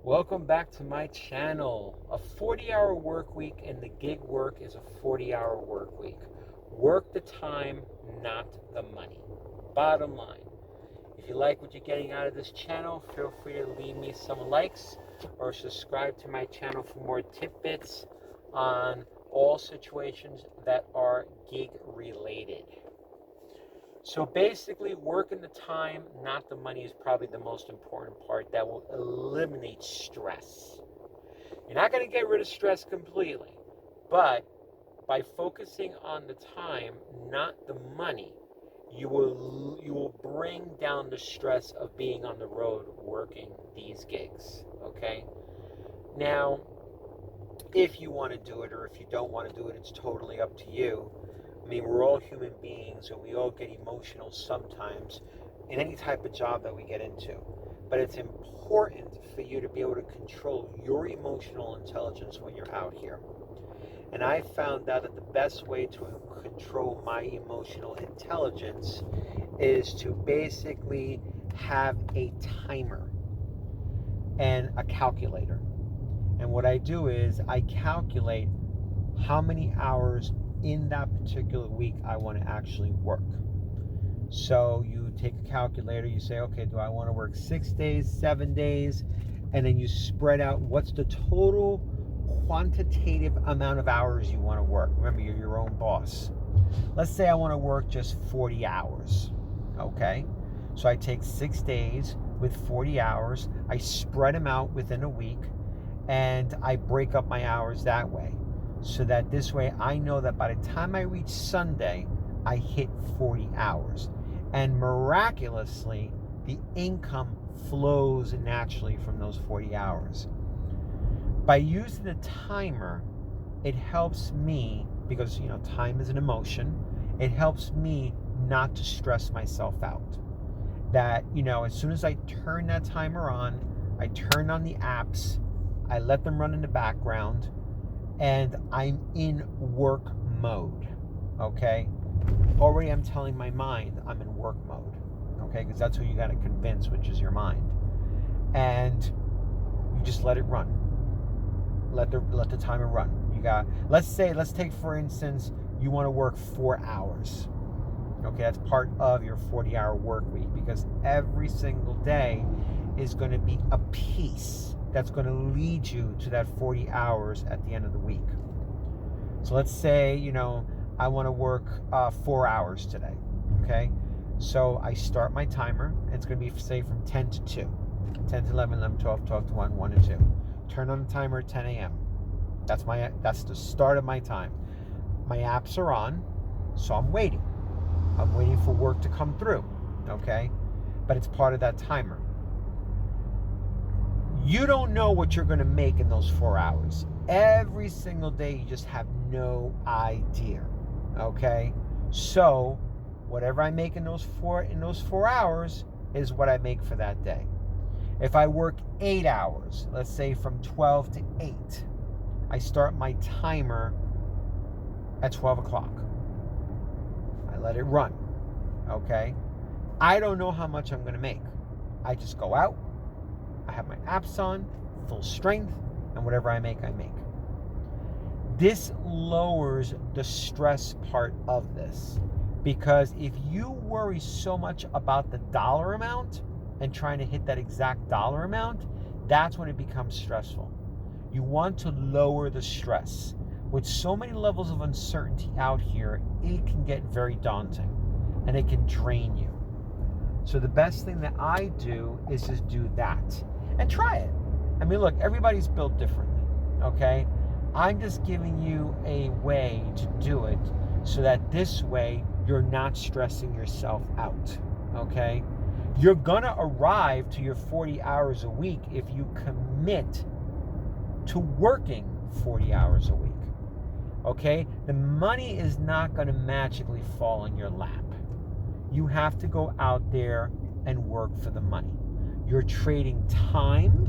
Welcome back to my channel. A 40-hour work week and the gig work is a 40-hour work week. Work the time, not the money. Bottom line. If you like what you're getting out of this channel, feel free to leave me some likes or subscribe to my channel for more tidbits on all situations that are gig related. So basically, working the time, not the money, is probably the most important part that will eliminate stress. You're not going to get rid of stress completely, but by focusing on the time, not the money, you will bring down the stress of being on the road working these gigs. Okay? Now, if you want to do it or if you don't want to do it, it's totally up to you. I mean, we're all human beings and we all get emotional sometimes in any type of job that we get into. But it's important for you to be able to control your emotional intelligence when you're out here. And I found out that the best way to control my emotional intelligence is to basically have a timer and a calculator. And what I do is I calculate how many hours in that particular week I want to actually work. So you take a calculator, you say, okay, do I want to work 6 days, 7 days? And then you spread out what's the total quantitative amount of hours you want to work. Remember, you're your own boss. Let's say I want to work just 40 hours. Okay? So I take 6 days with 40 hours, I spread them out within a week, and I break up my hours that way. So that this way I know that by the time I reach Sunday, I hit 40 hours. And miraculously, the income flows naturally from those 40 hours. By using the timer, it helps me, because time is an emotion, it helps me not to stress myself out. That, as soon as I turn that timer on, I turn on the apps, I let them run in the background, and I'm in work mode, okay? Already I'm telling my mind I'm in work mode, okay? Because that's who you got to convince, which is your mind. And you just let it run. Let the timer run. Let's take for instance, you want to work 4 hours. Okay, that's part of your 40-hour work week, because every single day is going to be a piece that's going to lead you to that 40 hours at the end of the week. So let's say, I want to work 4 hours today, okay? So I start my timer, and it's going to be, say, from 10 to 2. 10 to 11, 11, 12, 12 to 1, 1 to 2. Turn on the timer at 10 a.m. That's the start of my time. My apps are on, so I'm waiting. I'm waiting for work to come through, okay? But it's part of that timer. You don't know what you're going to make in those 4 hours. Every single day, you just have no idea. Okay? So, whatever I make in those 4 hours is what I make for that day. If I work 8 hours, let's say from 12 to 8, I start my timer at 12 o'clock. I let it run. Okay? I don't know how much I'm going to make. I just go out. I have my apps on, full strength, and whatever I make, I make. This lowers the stress part of this, because if you worry so much about the dollar amount and trying to hit that exact dollar amount, that's when it becomes stressful. You want to lower the stress. With so many levels of uncertainty out here, it can get very daunting and it can drain you. So the best thing that I do is just do that. And try it. I mean, look, everybody's built differently, okay? I'm just giving you a way to do it so that this way you're not stressing yourself out, okay? You're gonna arrive to your 40 hours a week if you commit to working 40 hours a week, okay? The money is not gonna magically fall in your lap. You have to go out there and work for the money. You're trading time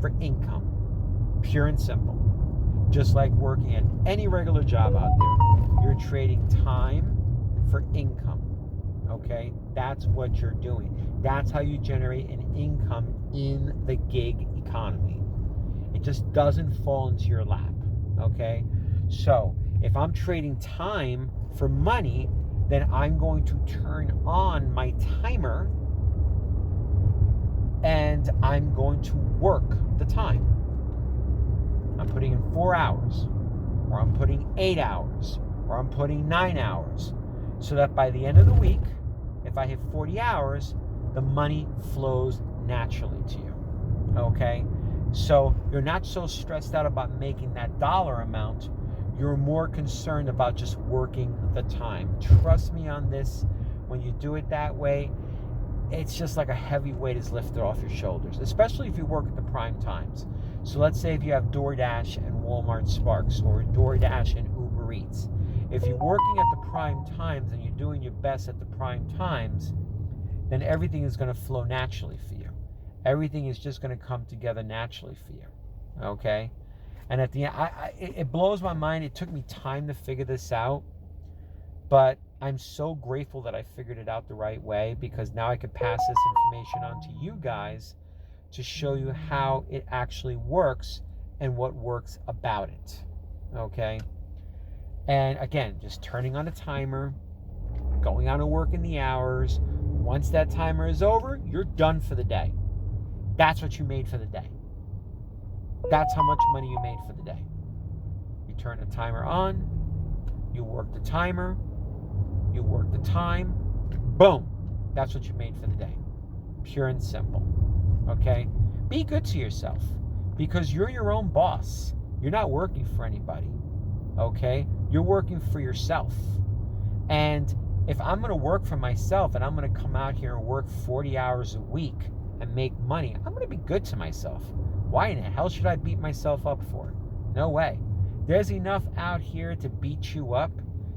for income, pure and simple. Just like working at any regular job out there. You're trading time for income, okay? That's what you're doing. That's how you generate an income in the gig economy. It just doesn't fall into your lap, okay? So if I'm trading time for money, then I'm going to turn on my timer and I'm going to work the time. I'm putting in 4 hours, or I'm putting 8 hours, or I'm putting 9 hours, so that by the end of the week, if I hit 40 hours, the money flows naturally to you, okay? So you're not so stressed out about making that dollar amount. You're more concerned about just working the time. Trust me on this. When you do it that way, it's just like a heavy weight is lifted off your shoulders, especially if you work at the prime times. So let's say if you have DoorDash and Walmart Sparks, or DoorDash and Uber Eats. If you're working at the prime times and you're doing your best at the prime times, then everything is going to flow naturally for you. Everything is just going to come together naturally for you, okay? And at the end, it blows my mind. It took me time to figure this out, but I'm so grateful that I figured it out the right way, because now I can pass this information on to you guys to show you how it actually works and what works about it, okay? And again, just turning on a timer, going on and working the hours. Once that timer is over, you're done for the day. That's what you made for the day. That's how much money you made for the day. You turn the timer on, you work the timer, you work the time, boom, that's what you made for the day. Pure and simple, okay? Be good to yourself, because you're your own boss. You're not working for anybody, okay? You're working for yourself. And if I'm going to work for myself and I'm going to come out here and work 40 hours a week and make money, I'm going to be good to myself. Why in the hell should I beat myself up for it? No way. There's enough out here to beat you up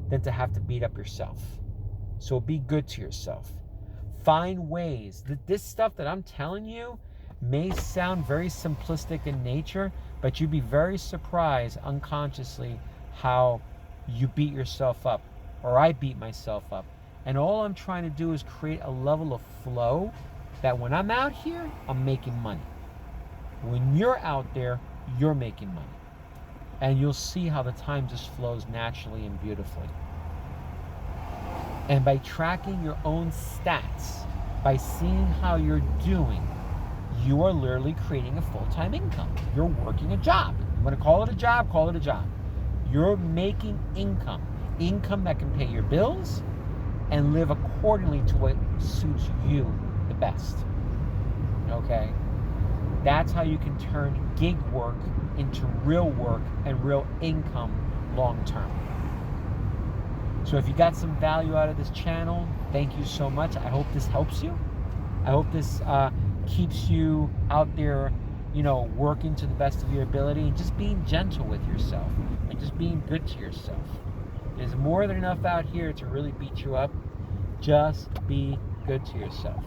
than to have to beat up yourself. So be good to yourself. Find ways. This stuff that I'm telling you may sound very simplistic in nature, but you'd be very surprised unconsciously how you beat yourself up, or I beat myself up. And all I'm trying to do is create a level of flow that when I'm out here, I'm making money. When you're out there, you're making money. And you'll see how the time just flows naturally and beautifully. And by tracking your own stats, by seeing how you're doing, you are literally creating a full-time income. You're working a job. I'm going to call it a job, call it a job. You're making income. Income that can pay your bills and live accordingly to what suits you the best. Okay? That's how you can turn gig work into real work and real income long term. So if you got some value out of this channel, thank you so much. I hope this helps you. I hope this keeps you out there, working to the best of your ability and just being gentle with yourself and just being good to yourself. There's more than enough out here to really beat you up. Just be good to yourself.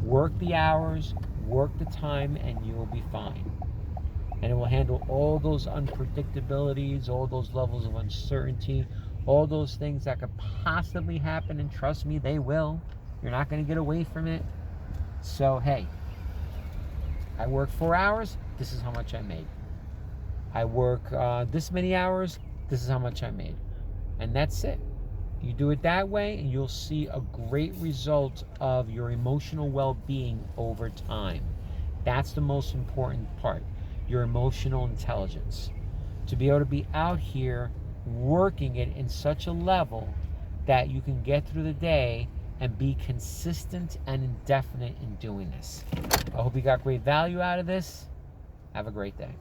Work the hours, work the time, and you will be fine. And it will handle all those unpredictabilities, all those levels of uncertainty, all those things that could possibly happen, and trust me, they will. You're not going to get away from it. So, hey, I work 4 hours, this is how much I made. I work this many hours, this is how much I made. And that's it. You do it that way, and you'll see a great result of your emotional well-being over time. That's the most important part, your emotional intelligence. To be able to be out here working it in such a level that you can get through the day and be consistent and indefinite in doing this. I hope you got great value out of this. Have a great day.